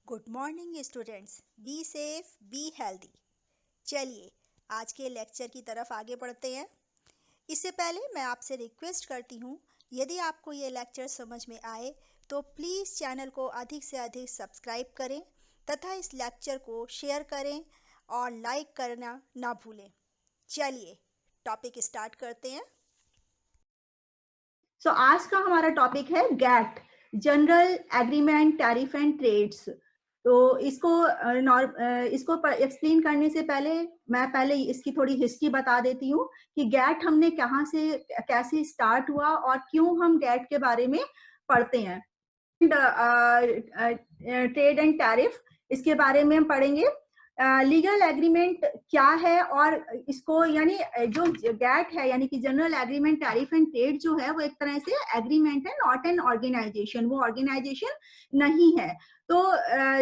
Good morning students. Be safe, be healthy. चलिए आज के लेक्चर की तरफ आगे बढ़ते हैं। इससे पहले मैं आपसे रिक्वेस्ट करती हूँ, यदि आपको ये लेक्चर समझ में आए तो प्लीज़ चैनल को अधिक से अधिक सब्सक्राइब करें तथा इस लेक्चर को शेयर करें और लाइक करना ना भूलें। चलिए टॉपिक स्टार्ट करते हैं। आज का हमारा टॉपिक है GATT, general agreement tariff and trades. तो इसको एक्सप्लेन करने से पहले मैं इसकी थोड़ी हिस्ट्री बता देती हूँ कि गैट हमने कहाँ से कैसे स्टार्ट हुआ और क्यों हम गैट के बारे में पढ़ते हैं। ट्रेड एंड टैरिफ, इसके बारे में हम पढ़ेंगे। लीगल एग्रीमेंट क्या है और इसको यानी जो गैट है यानी कि general agreement tariff and trade जो है वो एक तरह से एग्रीमेंट है, नॉट एन ऑर्गेनाइजेशन। वो ऑर्गेनाइजेशन नहीं है। तो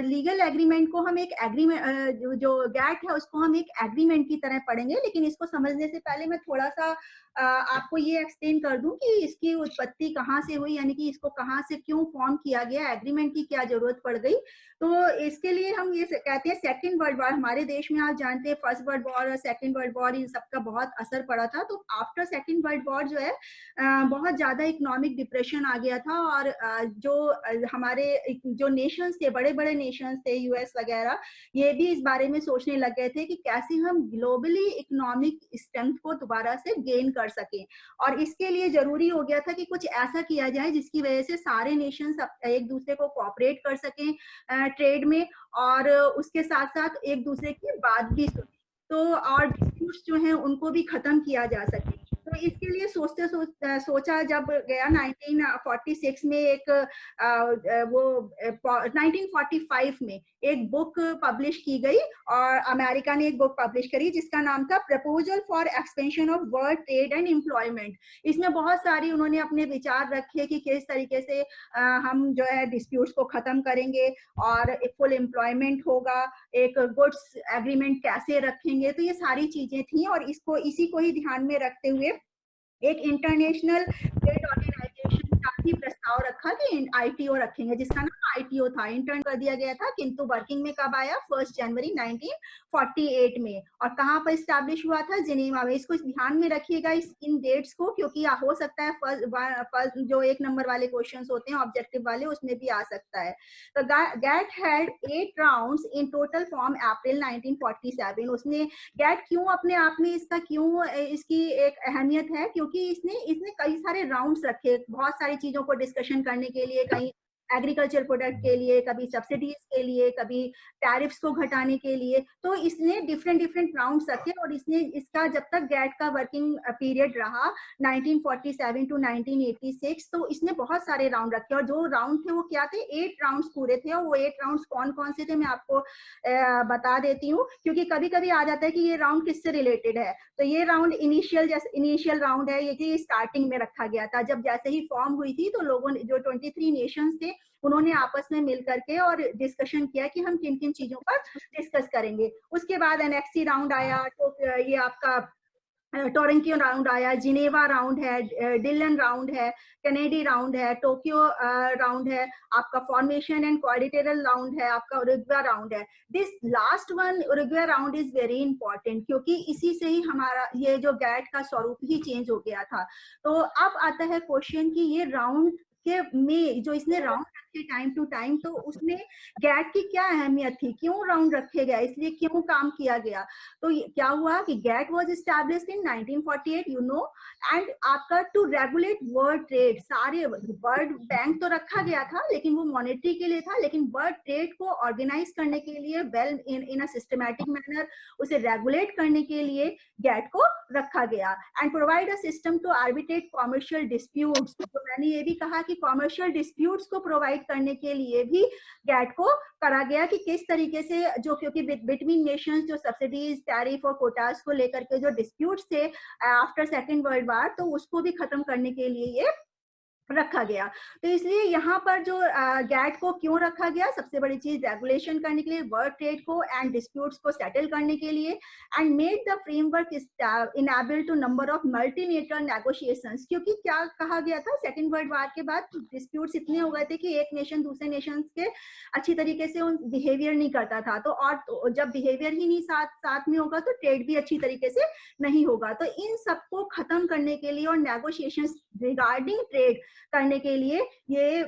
लीगल एग्रीमेंट को हम एक एग्रीमेंट, जो गैट है उसको हम एक एग्रीमेंट की तरह पढ़ेंगे। लेकिन इसको समझने से पहले मैं थोड़ा सा आपको ये एक्सप्लेन कर दूं कि इसकी उत्पत्ति कहाँ से हुई, यानी कि इसको कहाँ से क्यों फॉर्म किया गया, एग्रीमेंट की क्या जरूरत पड़ गई। तो इसके लिए हम ये कहते हैं सेकेंड वर्ल्ड वॉर। हमारे देश में आप जानते हैं फर्स्ट वर्ल्ड वॉर और सेकेंड वर्ल्ड वॉर, इन सबका बहुत असर पड़ा था। तो आफ्टर सेकेंड वर्ल्ड वॉर जो है बहुत ज्यादा इकोनॉमिक डिप्रेशन आ गया था और हमारे जो नेशंस थे, बड़े बड़े नेशंस थे, यूएस वगैरह, ये भी इस बारे में सोचने लग गए थे कि कैसे हम ग्लोबली इकोनॉमिक स्ट्रेंथ को दोबारा से गेन कर सकें। और इसके लिए जरूरी हो गया था कि कुछ ऐसा किया जाए जिसकी वजह से सारे नेशंस एक दूसरे को कोऑपरेट कर सकें ट्रेड में, और उसके साथ साथ एक दूसरे की बात भी सुने, तो और डिस्प्यूट्स जो हैं उनको भी खत्म किया जा सके। तो इसके लिए सोचा जब गया 1946 में एक वो 1945 में एक बुक पब्लिश की गई और अमेरिका ने एक बुक पब्लिश करी जिसका नाम था proposal for expansion of world trade and employment. इसमें बहुत सारी उन्होंने अपने विचार रखे कि किस तरीके से हम जो है डिस्प्यूट्स को खत्म करेंगे और एक फुल एम्प्लॉयमेंट होगा, एक गुड्स एग्रीमेंट कैसे रखेंगे। तो ये सारी चीजें थी और इसी को ही ध्यान में रखते हुए एक इंटरनेशनल ट्रेड ऑर्गेनाइजेशन का भी प्रस्ताव रखा कि आईटीओ रखेंगे, जिसका नाम आईटीओ था। इंटर्न कर दिया गया था, किंतु वर्किंग में कब आया? 1 जनवरी 1948 में। और कहाँ पर स्टैब्लिश हुआ था? जिनेवा में। इसको ध्यान में रखिएगा इन डेट्स को, क्योंकि हो सकता है फर्स्ट जो 1 नंबर वाले क्वेश्चन होते हैं ऑब्जेक्टिव वाले, उसमें भी आ सकता है। तो GATT had 8 rounds in total from April 1947। उसने गैट क्यों अपने आप में इसकी एक अहमियत है, क्योंकि इसने कई सारे राउंड्स रखे, बहुत सारी चीजों को डिस्कशन करने के लिए, कहीं एग्रीकल्चर प्रोडक्ट के लिए, कभी सब्सिडीज के लिए, कभी टैरिफ्स को घटाने के लिए। तो इसने डिफरेंट डिफरेंट राउंड्स रखे और इसका जब तक गैट का वर्किंग पीरियड रहा 1947 टू 1986, तो इसने बहुत सारे राउंड रखे। और जो राउंड थे वो क्या थे? 8 राउंड्स पूरे थे। और वो 8 राउंड्स कौन कौन से थे मैं आपको बता देती हूँ, क्योंकि कभी कभी आ जाता है कि ये राउंड किससे रिलेटेड है। तो ये राउंड इनिशियल राउंड है, ये स्टार्टिंग में रखा गया था। जब जैसे ही फॉर्म हुई थी तो लोगों ने, जो 23 नेशंस थे, उन्होंने आपस में मिल करके और डिस्कशन किया कि हम किन किन चीजों पर डिस्कस करेंगे। उसके बाद एनेक्सी राउंड आया, तो ये आपका टोरंटो राउंड आया, जिनेवा राउंड है, डिलन राउंड है, कैनेडी राउंड है, टोक्यो राउंड है, आपका फॉर्मेशन एंड क्वाड्रिलेटरल राउंड है, आपका उरुग्वे राउंड है। This last one Uruguay round is very important, क्योंकि इसी से ही हमारा ये जो गैट का स्वरूप ही चेंज हो गया था। तो अब आता है क्वेश्चन कि ये राउंड के में जो इसने राउंड रखे टाइम टू टाइम, तो उसमें गैट की क्या अहमियत थी, क्यों राउंड रखे गए, इसलिए क्यों काम किया गया। तो क्या हुआ कि GATT was established in 1948, you know, and आपका टू रेगुलेट वर्ल्ड ट्रेड। सारे वर्ल्ड बैंक तो रखा गया था, लेकिन वो मॉनेटरी के लिए था, लेकिन वर्ल्ड ट्रेड को ऑर्गेनाइज करने के लिए, well in a systematic manner उसे रेगुलेट करने के लिए गैट को रखा गया। And provide a system to arbitrate commercial disputes. तो मैंने ये भी कहा कि कॉमर्शियल डिस्प्यूट्स को प्रोवाइड करने के लिए भी गैट को करा गया कि किस तरीके से, जो क्योंकि बिटवीन नेशंस जो सब्सिडीज, टैरिफ और कोटास को लेकर के जो डिस्प्यूट्स थे आफ्टर सेकेंड वर्ल्ड वॉर, तो उसको भी खत्म करने के लिए ये रखा गया। तो इसलिए यहाँ पर जो गैट को क्यों रखा गया, सबसे बड़ी चीज रेगुलेशन करने के लिए, वर्ल्ड ट्रेड को एंड डिस्प्यूट्स को सेटल करने के लिए, and made the framework enable to number of multilateral negotiations. क्योंकि क्या कहा गया था, सेकेंड वर्ल्ड वार के बाद डिस्प्यूट्स इतने हो गए थे कि एक नेशन दूसरे नेशन के अच्छी तरीके से उन बिहेवियर नहीं करता था। तो जब बिहेवियर ही नहीं साथ में होगा तो ट्रेड भी अच्छी तरीके से नहीं होगा। तो इन सबको खत्म करने के लिए और नेगोशिएशंस रिगार्डिंग ट्रेड करने के लिए ये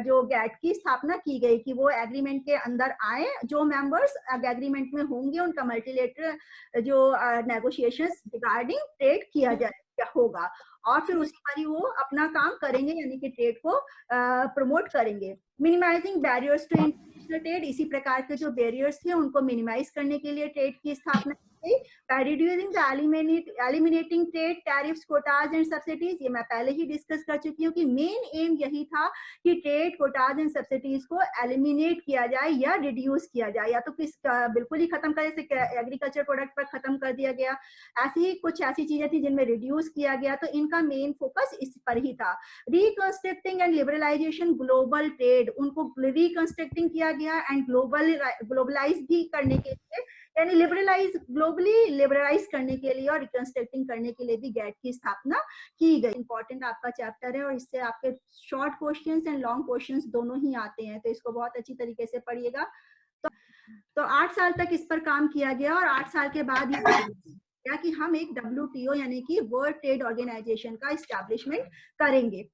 जो गैट की स्थापना की गई कि वो एग्रीमेंट के अंदर आए, जो मेंबर्स एग्रीमेंट में होंगे उनका मल्टीलेटरल जो नेगोशिएशंस रिगार्डिंग ट्रेड किया जाए होगा, और फिर उसी पर ही वो अपना काम करेंगे, यानी कि ट्रेड को प्रमोट करेंगे। Minimizing barriers to international trade, इसी प्रकार के जो बैरियर्स थे उनको मिनिमाइज करने के लिए ट्रेड की स्थापना by reducing the eliminating trade tariffs, quotas and subsidies। ये मैं पहले ही डिस्कस कर चुकी हूँ कि मेन एम यही था कि ट्रेड कोटाज एंड सब्सिडीज को एलिमिनेट किया जाए या रिड्यूस किया जाए, या तो बिल्कुल ही खत्म कर, जैसे एग्रीकल्चर प्रोडक्ट पर खत्म कर दिया गया, ऐसे ही कुछ ऐसी चीजें थी जिनमें रिड्यूस किया गया। तो इनका मेन फोकस इस पर ही था। Reconstructing and liberalisation global trade, उनको रिकंस्ट्रक्टिंग किया गया एंड ग्लोबलाइज भी करने के लिए, यानी ग्लोबली लिबरलाइज करने के लिए और रिकंस्ट्रक्टिंग करने के लिए भी गैट की स्थापना की गई। इंपॉर्टेंट आपका चैप्टर है और इससे आपके short questions and long questions दोनों ही आते हैं, तो इसको बहुत अच्छी तरीके से पढ़िएगा। तो 8 साल तक इस पर काम किया गया और 8 साल के बाद ये कि हम एक WTO यानी कि वर्ल्ड ट्रेड ऑर्गेनाइजेशन का इस्टेब्लिशमेंट करेंगे।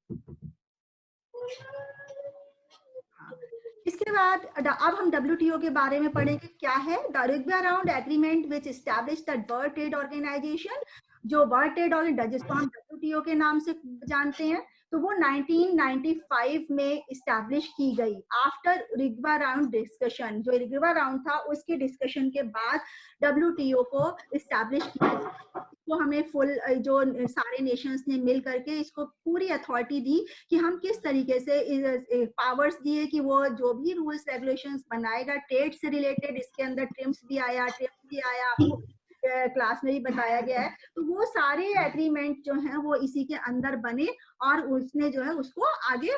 इसके बाद अब हम WTO के बारे में पढ़ेंगे। क्या है the Uruguay round agreement which establish the world trade organization, जो वर्ल्ड ट्रेड ऑर्गेनाइजेशन जिसको हम WTO के नाम से जानते हैं, तो वो 1995 में इस्टेब्लिश की गई आफ्टर रिग्वा राउंड डिस्कशन। जो रिग्वा राउंड था उसके डिस्कशन के बाद WTO को इस्टेब्लिश किया। तो हमें फुल जो सारे नेशंस ने मिल करके इसको पूरी अथॉरिटी दी कि हम किस तरीके से पावर्स दिए कि वो जो भी रूल्स रेगुलेशंस बनाएगा ट्रेड से रिलेटेड, इसके अंदर ट्रिम्स भी आया, आपको क्लास में भी बताया गया है। तो वो सारे एग्रीमेंट जो हैं वो इसी के अंदर बने और उसने जो है उसको आगे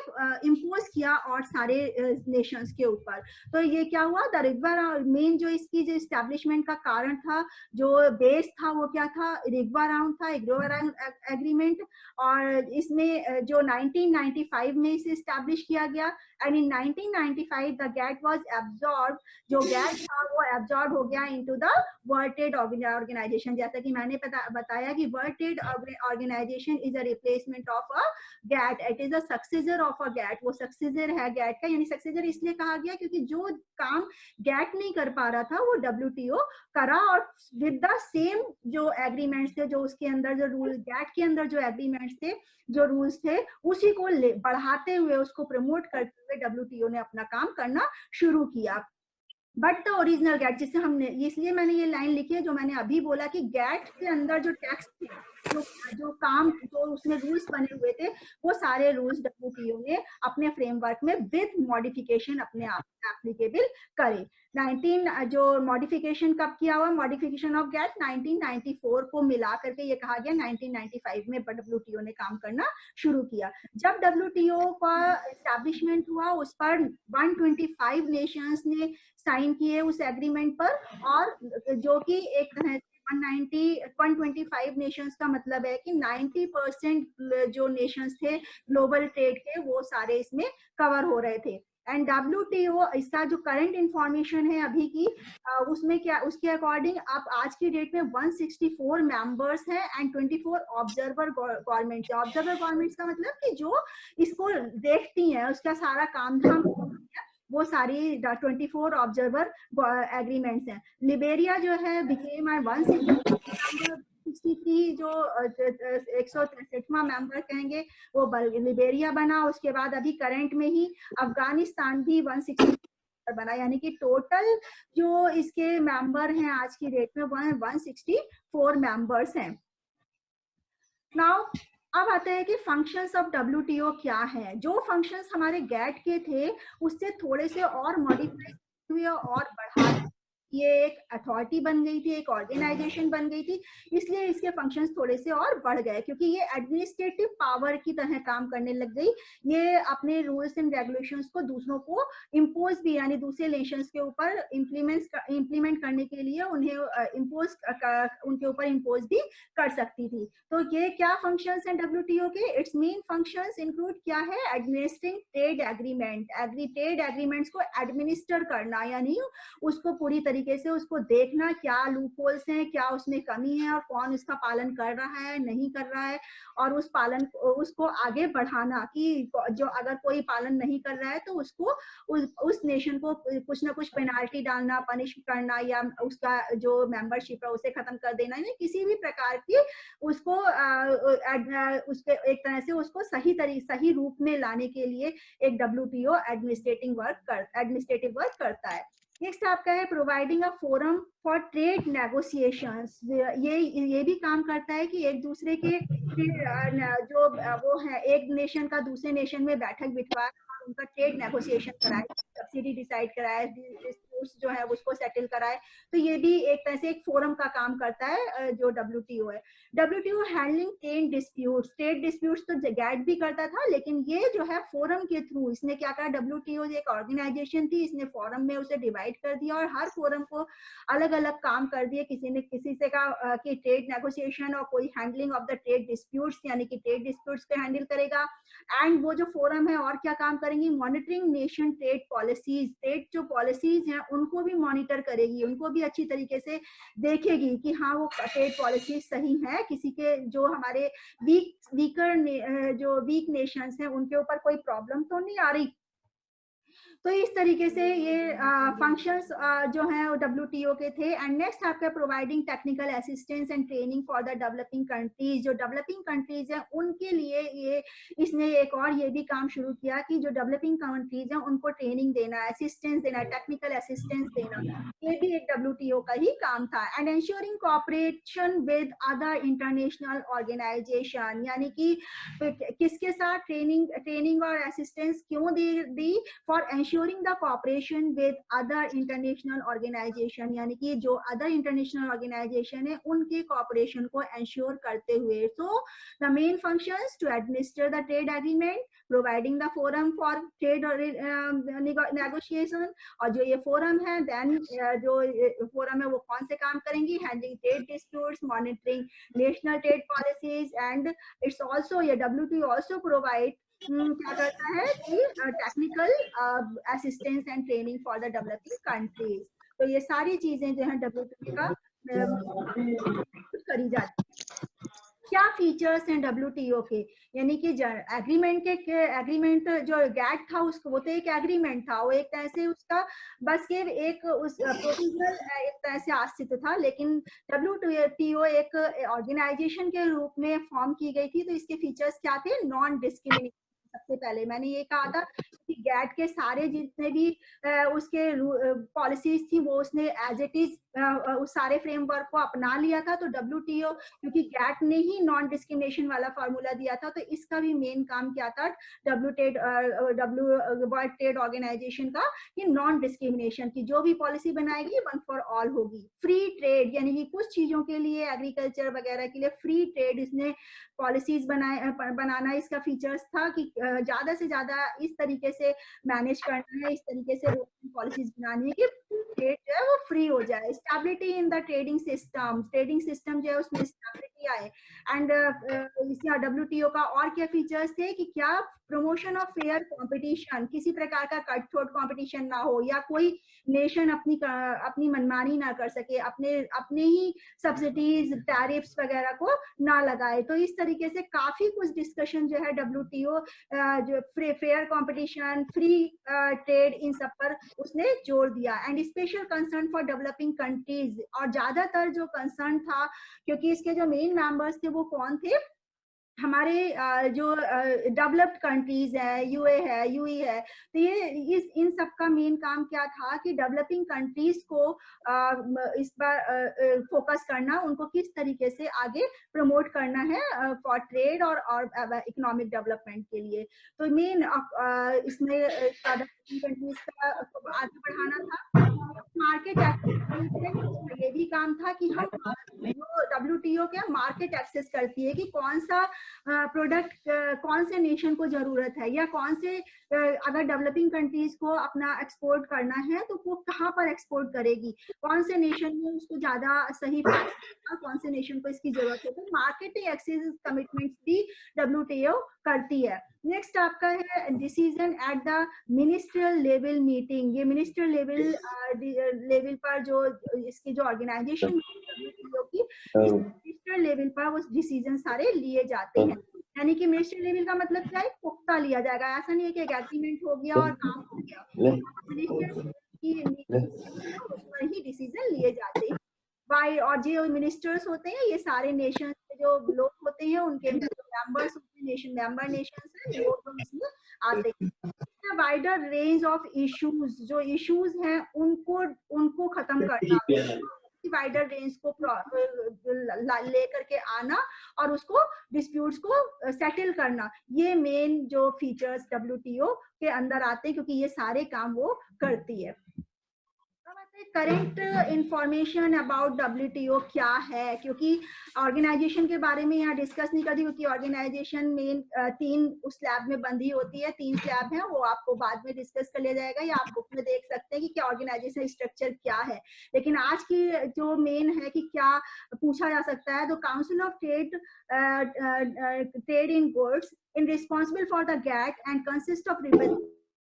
इम्पोज किया और सारे नेशंस के ऊपर। तो ये क्या हुआ, द रिग्वा मेन जो इसकी जो इस्टेब्लिशमेंट का कारण था, जो बेस था, वो क्या था, रिग्वा राउंड था, रिग्वा राउंड एग्रीमेंट। और इसमें जो 1995 में इसे इस्टेब्लिश किया गया and in 1995 the GATT was absorb, जो गैट था वो एब्जॉर्ब हो गया into the world trade organization. जैसा कि मैंने बताया कि world trade organization is a replacement of a GATT, it is a successor of a GATT. वो सक्सेसर है गैट का, यानी सक्सेसर इसलिए कहा गया क्योंकि जो काम गैट नहीं कर पा रहा था वो WTO करा, और विद द सेम जो एग्रीमेंट्स थे, जो उसके अंदर जो रूल गैट के अंदर जो एग्रीमेंट्स थे, जो रूल्स थे, उसी को बढ़ाते हुए, उसको प्रमोट करते हुए WTO ने अपना काम करना शुरू किया। बट द ओरिजिनल गैट, जिसे हमने, इसलिए मैंने ये लाइन लिखी है जो मैंने अभी बोला कि गैट के अंदर जो टेक्स्ट थे, जो काम, जो उसमें रूल्स बने हुए थे, वो सारे रूल्स WTO ने अपने फ्रेमवर्क में विद मॉडिफिकेशन अपने आप एप्लीकेबल करे। जो मॉडिफिकेशन कब किया हुआ, मॉडिफिकेशन ऑफ गैट 1994 को मिला करके ये कहा गया 1995 में WTO ने काम करना शुरू किया। जब WTO का एस्टैब्लिशमेंट हुआ उस पर 125 नेशंस ने साइन किए उस एग्रीमेंट पर, और जो कि एक तरह 125 नेशंस का मतलब है कि 90% जो नेशंस थे ग्लोबल ट्रेड के, वो सारे इसमें कवर हो रहे थे। एंड WTO, इसका जो करंट इंफॉर्मेशन है अभी की, उसमें क्या, उसके अकॉर्डिंग अब आज की डेट में 164 मेंबर्स हैं and 24 observer governments. Observer governments का मतलब कि जो इसको देखती हैं, उसका सारा काम धाम वो सारी 24 ऑब्जर्वर एग्रीमेंट्स हैं। लिबेरिया जो है बिकेम 163 जो 163वां मेंबर कहेंगे वो लिबेरिया बना। उसके बाद अभी करंट में ही अफगानिस्तान भी 160 बना, यानी कि टोटल जो इसके मेंबर हैं आज की डेट में 164 मेंबर्स हैं। नाउ अब आते हैं कि फंक्शंस ऑफ WTO क्या है। जो फंक्शंस हमारे गैट के थे उससे थोड़े से और मॉडिफाई हुए और बढ़ा ये एक अथॉरिटी बन गई थी, एक ऑर्गेनाइजेशन बन गई थी, इसलिए इसके फंक्शंस थोड़े से और बढ़ गए, क्योंकि ये एडमिनिस्ट्रेटिव पावर की तरह काम करने लग गई। ये अपने रूल्स एंड रेगुलेशंस को दूसरों को इम्पोज भी, यानी दूसरे नेशंस के ऊपर इम्प्लीमेंट करने के लिए उन्हें उनके ऊपर इम्पोज भी कर सकती थी। तो ये क्या फंक्शंस हैं डब्ल्यूटीओ के? इट्स मेन फंक्शंस इंक्लूड क्या है? Administering trade agreement, trade agreements को एडमिनिस्टर करना, यानी उसको पूरी तरीके से उसको देखना, क्या लूप होल्स हैं, क्या उसमें कमी है और कौन इसका पालन कर रहा है, नहीं कर रहा है, और उसको आगे बढ़ाना कि जो अगर कोई पालन नहीं कर रहा है तो उसको उस नेशन को कुछ ना कुछ पेनाल्टी डालना, पनिश करना, या उसका जो मेंबरशिप है उसे खत्म कर देना, यानी किसी भी प्रकार की उसको उसके एक तरह से उसको सही रूप में लाने के लिए एक डब्ल्यूटीओ एडमिनिस्ट्रेटिव वर्क करता है। नेक्स्ट आपका है providing a forum for trade negotiations. ये भी काम करता है कि एक दूसरे के जो वो है, एक नेशन का दूसरे नेशन में बैठक बिठवाए और उनका ट्रेड नेगोशिएशन कराए, सब्सिडी डिसाइड कराए, डिस्प्यूट्स जो है उसको सेटल कराए। तो ये भी एक तरह से एक फोरम का काम करता है जो डब्ल्यूटीओ है। डब्ल्यूटीओ हैंडलिंग ट्रेड डिस्प्यूट्स तो गैट भी करता था, लेकिन ये जो है फोरम के थ्रू इसने क्या करा, डब्ल्यूटीओ एक ऑर्गेनाइजेशन थी, इसने फोरम में उसे डिवाइड कर दिया और हर फोरम को अलग अलग काम कर दिए। किसी ने किसी से कहा कि ट्रेड नेगोशिएशन और कोई handling of the trade disputes, यानी कि ट्रेड डिस्प्यूट्स को हैंडल करेगा। एंड वो जो फोरम है और क्या काम करेंगी, monitoring nation trade policies, trade जो पॉलिसीज हैं उनको भी मॉनिटर करेगी, उनको भी अच्छी तरीके से देखेगी कि हाँ वो ट्रेड पॉलिसीज सही है, किसी के जो हमारे जो वीक नेशंस हैं उनके ऊपर कोई प्रॉब्लम तो नहीं आ रही। तो इस तरीके से ये फंक्शंस जो हैं वो डब्ल्यूटीओ के थे। एंड नेक्स्ट आपका providing technical assistance and training for the developing countries. जो डेवलपिंग कंट्रीज हैं उनके लिए इसने एक और ये भी काम शुरू किया कि जो डेवलपिंग कंट्रीज हैं उनको ट्रेनिंग देना, असिस्टेंस देना, टेक्निकल असिस्टेंस देना, ये भी एक डब्ल्यूटीओ का ही काम था। And ensuring cooperation with other international organization, यानी कि किसके साथ ट्रेनिंग और असिस्टेंस क्यों दी? For ensuring the cooperation with other international organization, यानी कि जो other international organization है उनके cooperation को ensure करते हुए। So the main functions to administer the trade agreement, providing the forum for trade negotiation, और जो ये forum है then जो forum है वो कौन से काम करेंगी? handling trade disputes, monitoring national trade policies, and it's also ये WTO also provide क्या करता है कि technical assistance and training for the developing countries. तो ये सारी चीजें जो है डब्ल्यूटीओ का करी जाती है। क्या फीचर्स हैं डब्ल्यूटीओ के? यानी कि एग्रीमेंट जो गैट था उसको, वो तो एक एग्रीमेंट था, वो एक तरह से उसका बस ये एक उस प्रोसीजरल एक तरह से अस्तित्व था, लेकिन डब्ल्यूटीओ एक ऑर्गेनाइजेशन के रूप में फॉर्म की गई थी। तो इसके फीचर्स क्या थे? Non discrimination. सबसे पहले मैंने ये कहा था कि गैट के सारे जितने भी उसके पॉलिसीज थी वो उसने एज इट इज उस सारे फ्रेमवर्क को अपना लिया था। तो डब्ल्यूटीओ क्योंकि गैट ने ही नॉन डिस्क्रिमिनेशन वाला फॉर्मूला दिया था, तो इसका भी मेन काम क्या था वर्ल्ड ट्रेड ऑर्गेनाइजेशन का, कि नॉन डिस्क्रिमिनेशन की जो भी पॉलिसी बनाएगी वन फॉर ऑल होगी। फ्री ट्रेड, यानी कि कुछ चीजों के लिए, एग्रीकल्चर वगैरह के लिए फ्री ट्रेड इसने पॉलिसीज बनाना इसका फीचर्स था कि ज्यादा से ज्यादा इस तरीके से मैनेज करना है, इस तरीके से पॉलिसीज बनानी है कि ट्रेड जो है वो फ्री हो जाए। Stability in the trading system जो है उसमें स्टेबिलिटी आए। एंड इसका डब्ल्यूटीओ का और क्या फीचर्स थे कि क्या प्रमोशन ऑफ फेयर कंपटीशन, किसी प्रकार का कट थ्रोट कंपटीशन ना हो, या कोई नेशन अपनी मनमानी ना कर सके, अपने ही सब्सिडीज टैरिफ्स वगैरह को ना लगाए। तो इस तरीके से काफी कुछ डिस्कशन जो है डब्ल्यूटीओ जो फेयर कंपटीशन, फ्री ट्रेड, इन सब पर उसने जोर दिया। And special concern for developing countries, और ज्यादातर जो कंसर्न था, क्योंकि इसके जो मेन मेंबर्स थे वो कौन थे? हमारे जो डेवलप्ड कंट्रीज है, यूई है, तो ये इन सब का मेन काम क्या था कि डेवलपिंग कंट्रीज को इस पर फोकस करना, उनको किस तरीके से आगे प्रमोट करना है फॉर ट्रेड और इकोनॉमिक डेवलपमेंट के लिए। तो मेन इसमें कंट्रीज का आगे बढ़ाना था। मार्केट ये भी काम था कि हम जो WTO क्या मार्केट एक्सेस करती है कि कौन सा प्रोडक्ट कौन से नेशन को जरूरत है, या कौन से अगर डेवलपिंग कंट्रीज को अपना एक्सपोर्ट करना है तो वो कहाँ पर एक्सपोर्ट करेगी, कौन से नेशन में उसको ज्यादा सही फायदा, कौन से नेशन को इसकी जरूरत है। तो मार्केटिंग एक्सेस कमिटमेंट्स भी WTO करती है। नेक्स्ट आपका है decision at the ministerial level meeting. ये मिनिस्ट्रियल लेवल पर जो इसकी जो ऑर्गेनाइजेशन की मिनिस्ट्रियल लेवल पर वो डिसीजन सारे लिए जाते हैं। यानी कि मिनिस्ट्रियल लेवल का मतलब क्या है, पुख्ता लिया जाएगा। ऐसा नहीं है कि एक एग्रीमेंट हो गया और काम हो गया। मिनिस्ट्रियल की मीटिंग ही डिसीजन लिए जाते हैं बाय, और जो मिनिस्टर्स होते हैं ये सारे नेशन के जो लोग होते हैं उनके मेंबर्स होते हैं, नेशन मेंबर नेशंस हैं, वो लोग इसमें आते हैं। वाइडर रेंज ऑफ इश्यूज, जो इश्यूज हैं उनको खत्म करना, वाइडर रेंज को लेकर के आना और उसको डिस्प्यूट्स को सेटल करना, ये मेन जो फीचर्स WTO के अंदर आते हैं, क्योंकि ये सारे काम वो करती है। करंट इंफॉर्मेशन अबाउट WTO क्या है, क्योंकि ऑर्गेनाइजेशन के बारे में यहाँ डिस्कस नहीं करती, क्योंकि ऑर्गेनाइजेशन मेन 3 उस स्लैब में बंधी होती है, 3 स्लैब है, वो आपको बाद में डिस्कस कर लिया जाएगा, या आप बुक में देख सकते हैं कि क्या ऑर्गेनाइजेशन स्ट्रक्चर क्या है। लेकिन आज की जो मेन है कि क्या पूछा जा सकता है, तो council of trade in goods in responsible for the GATT and consist of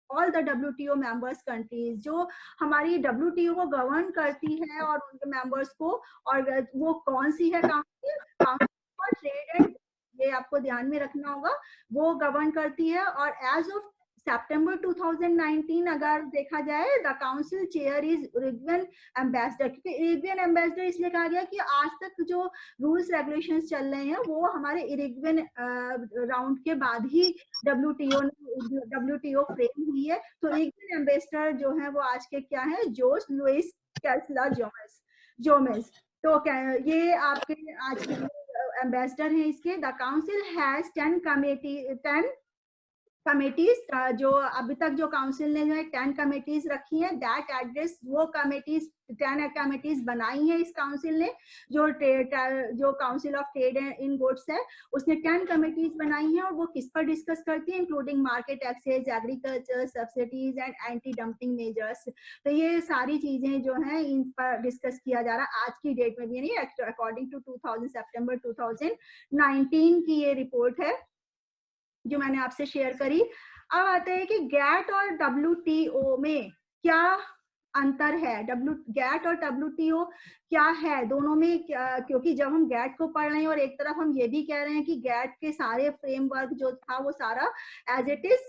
all the WTO members countries, जो हमारी WTO को गवर्न करती है और उनके मेंबर्स को, और वो कौन सी है, काउंसिल फॉर ट्रेड एंड, ये आपको ध्यान में रखना होगा, वो गवर्न करती है। और एज ऑफ सितंबर 2019 अगर देखा जाए, the council chair is Uruguayan ambassador. क्योंकि उरुग्वेन एम्बेसडर इसलिए कहा गया कि आज तक जो रूल्स रेगुलेशंस चल रहे हैं वो हमारे उरुग्वेन राउंड के बाद ही WTO फ्रेम हुई है। तो उरुग्वेन एम्बेसडर जो है वो आज के क्या है, जोस लुइस कैसला जोमेस। तो ये आपके आज के एम्बेसडर हैं इसके। द काउंसिल हैज 10 कमेटीज, जो अभी तक जो काउंसिल ने जो है 10 कमेटीज रखी हैं, दैट एड्रेस, वो कमेटीज 10 कमेटीज बनाई हैं इस काउंसिल ने, जो council of trade in goods है उसने 10 कमेटीज बनाई हैं, और वो किस पर डिस्कस करती है, including market access, agriculture subsidies and anti dumping measures. तो ये सारी चीजें जो है इन पर डिस्कस किया जा रहा है आज की डेट में भी, नहीं अकॉर्डिंग टू सितंबर 2019 की ये रिपोर्ट है जो मैंने आपसे शेयर करी। अब आते हैं कि GATT और WTO में क्या अंतर है, GATT और WTO क्या है, दोनों में क्या, क्योंकि जब हम GATT को पढ़ रहे हैं और एक तरफ हम ये भी कह रहे हैं कि GATT के सारे फ्रेमवर्क जो था वो सारा एज इट इज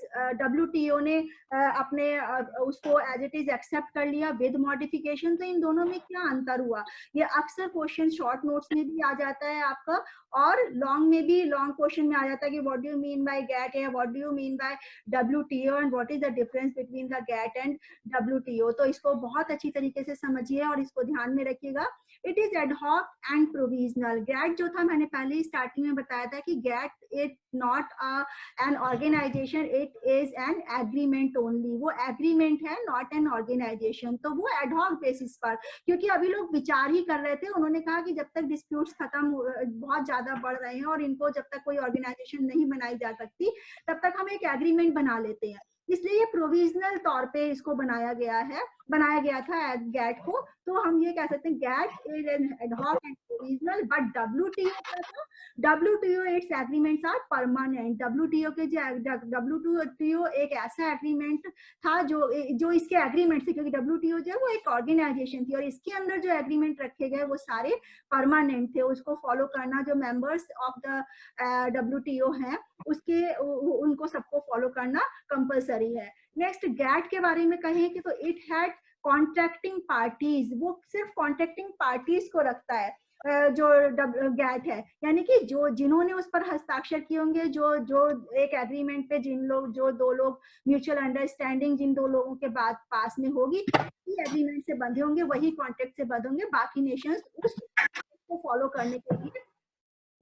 WTO ने अपने उसको एज इट इज एक्सेप्ट कर लिया विद मॉडिफिकेशन। तो इन दोनों में क्या अंतर हुआ, ये अक्सर क्वेश्चन शॉर्ट नोट्स में भी आ जाता है आपका, और लॉन्ग में भी, लॉन्ग क्वेश्चन में आ जाता है कि what do you mean by GATT या what do you mean by WTO and what is the difference between the GATT and WTO। तो इसको बहुत अच्छी तरीके से समझिए और इसको ध्यान में रखिएगा। It is ad hoc and provisional. GATT जो था, मैंने पहले ही स्टार्टिंग में बताया था कि GATT is not an organization, it is an agreement only. वो एग्रीमेंट है, नॉट एन ऑर्गेनाइजेशन। तो वो एडहॉक बेसिस पर, क्योंकि अभी लोग विचार ही कर रहे थे, उन्होंने कहा कि जब तक डिस्प्यूट्स खत्म बहुत ज्यादा बढ़ रहे हैं और इनको जब तक कोई ऑर्गेनाइजेशन नहीं बनाई जा सकती तब तक हम एक एग्रीमेंट बना लेते हैं, इसलिए ये प्रोविजनल तौर पे इसको बनाया गया था GATT को। तो हम ये कह सकते हैं GATT is an ad hoc and provisional, but WTO its agreements are permanent. WTO एक ऐसा एग्रीमेंट था जो इसके एग्रीमेंट से, क्योंकि WTO जो है वो एक ऑर्गेनाइजेशन थी और इसके अंदर जो एग्रीमेंट रखे गए वो सारे परमानेंट थे, उसको फॉलो करना जो मेंबर्स ऑफ द WTO हैं उनको सबको फॉलो करना कंपलसरी है। नेक्स्ट GATT के बारे में कहें कि तो इट हैड कॉन्ट्रैक्टिंग पार्टीज, वो सिर्फ कॉन्ट्रैक्टिंग पार्टीज को रखता है जो GATT है, यानी कि जिन्होंने उस पर हस्ताक्षर किए होंगे, जो एक एग्रीमेंट पे जो 2 लोग म्यूचुअल अंडरस्टैंडिंग जिन 2 लोगों के बाद पास में होगी, एग्रीमेंट से बंधे होंगे, वही कॉन्ट्रैक्ट से बंधे होंगे, बाकी नेशंस उसको फॉलो करने के लिए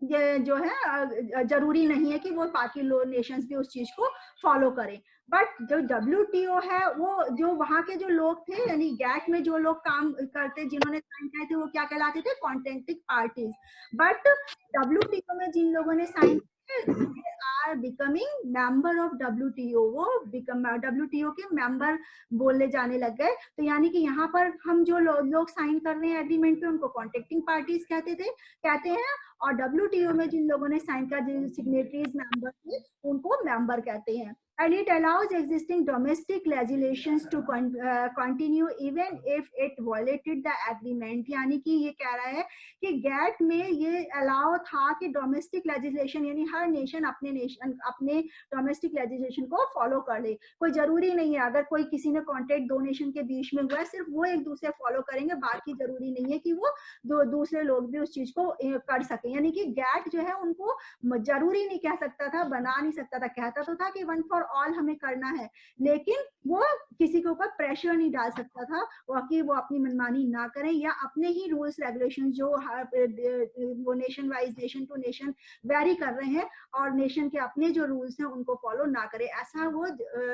ये जो है जरूरी नहीं है कि वो बाकी नेशंस भी उस चीज को फॉलो करें। बट जो WTO है वो जो वहाँ के जो लोग थे यानी गैट में जो लोग काम करते जिन्होंने साइन किए थे वो क्या कहलाते थे, कॉन्टेंटिंग पार्टीज। बट WTO में जिन लोगों ने साइन किए are becoming member of WTO, वो WTO के मेंबर बोलने जाने लग गए। तो यानी कि यहाँ पर हम जो लोग साइन कर रहे हैं एग्रीमेंट पे उनको कॉन्टेक्टिंग पार्टीज कहते हैं, और WTO में जिन लोगों ने साइन किया जिन सिग्नेटरीज मेंबर थे उनको मेंबर कहते हैं। And it allows existing domestic legislations to continue even if it violated the agreement। यानी कि ये कह रहा है कि गैट में ये अलाउ था कि डोमेस्टिक लेजिस्लेशन यानी हर नेशन अपने डोमेस्टिक लेजिस्लेशन को फॉलो कर ले। कोई जरूरी नहीं है अगर कोई किसी ने कॉन्ट्रैक्ट दो नेशन के बीच में हुआ है सिर्फ वो एक दूसरे फॉलो करेंगे, बाकी जरूरी नहीं है कि वो दूसरे लोग भी उस चीज को कर सके। यानी कि गैट जो है उनको जरूरी नहीं कह सकता था, बना नहीं सकता था, कहता तो था कि वन फॉर ऑल हमें करना है, लेकिन वो किसी के ऊपर प्रेशर नहीं डाल सकता था कि वो अपनी मनमानी ना करें या अपने ही रूल्स रेगुलेशन जो वो nation wise nation to nation vary कर रहे हैं और नेशन के अपने जो रूल्स हैं उनको फॉलो ना करें, ऐसा वो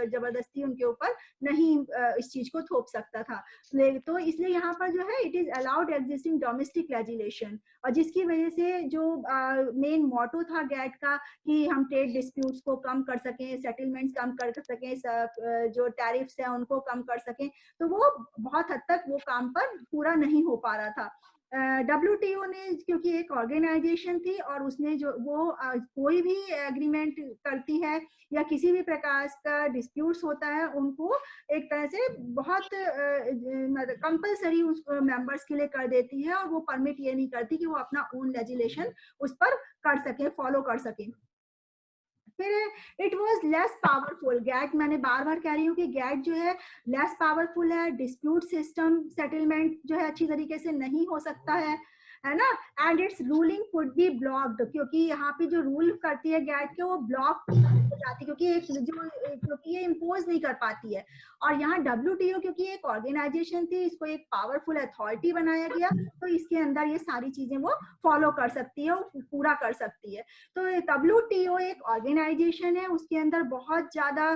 जबरदस्ती उनके ऊपर नहीं इस चीज को थोप सकता था। तो इसलिए यहाँ पर जो है it is allowed existing domestic legislation, और जिसकी वजह से जो मेन मोटो था गैट का कि हम ट्रेड डिस्प्यूट्स को कम कर सकें, सेटलमेंट्स कम कर सकें, जो टैरिफ्स हैं उनको कम कर सकें, तो वो बहुत हद तक वो काम पर पूरा नहीं हो पा रहा था। WTO ने क्योंकि एक ऑर्गेनाइजेशन थी और उसने जो वो कोई भी एग्रीमेंट करती है या किसी भी प्रकार का डिस्प्यूट्स होता है उनको एक तरह से बहुत कंपलसरी उस मेंबर्स के लिए कर देती है और वो परमिट ये नहीं करती कि वो अपना ओन लेजिस्लेशन उस पर कर सके, फॉलो कर सके। फिर it was less powerful. GATT मैंने बार बार कह रही हूँ कि गैट जो है लेस पावरफुल है, डिस्प्यूट सिस्टम सेटलमेंट जो है अच्छी तरीके से नहीं हो सकता है ना, and it's ruling could be blocked, क्योंकि यहाँ पे जो रूल करती है गैट के वो ब्लॉक हो जाती है क्योंकि ये इम्पोज नहीं कर पाती है। और यहाँ WTO क्योंकि एक ऑर्गेनाइजेशन थी, इसको एक पावरफुल अथॉरिटी बनाया गया, तो इसके अंदर ये सारी चीजें वो फॉलो कर सकती है, पूरा कर सकती है। तो WTO एक ऑर्गेनाइजेशन है, उसके अंदर बहुत ज्यादा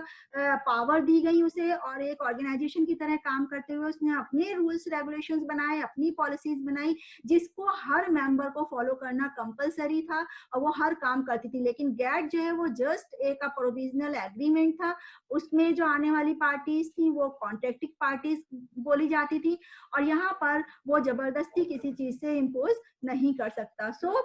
पावर दी गई उसे और एक ऑर्गेनाइजेशन की तरह काम करते हुए उसने अपने रूल्स रेगुलेशंस बनाए, अपनी पॉलिसीज बनाई जिसको हर मेंबर को फॉलो करना कंपलसरी था और वो हर काम करती थी। लेकिन गैट जो है वो जस्ट एक प्रोविजनल एग्रीमेंट था, उसमें जो आने वाली पार्टीज थी वो कॉन्ट्रैक्टिंग पार्टीज बोली जाती थी और यहाँ पर वो जबरदस्ती किसी चीज से इम्पोज नहीं कर सकता। सो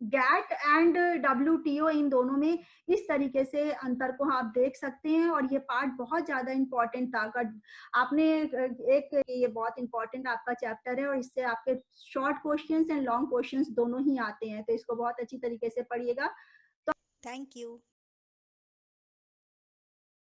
गैट एंड WTO इन दोनों में इस तरीके से अंतर को आप देख सकते हैं और ये पार्ट बहुत ज्यादा इंपॉर्टेंट था। अगर आपने ये बहुत इंपॉर्टेंट आपका चैप्टर है और इससे आपके short questions and long questions दोनों ही आते हैं, तो इसको बहुत अच्छी तरीके से पढ़िएगा। Thank you.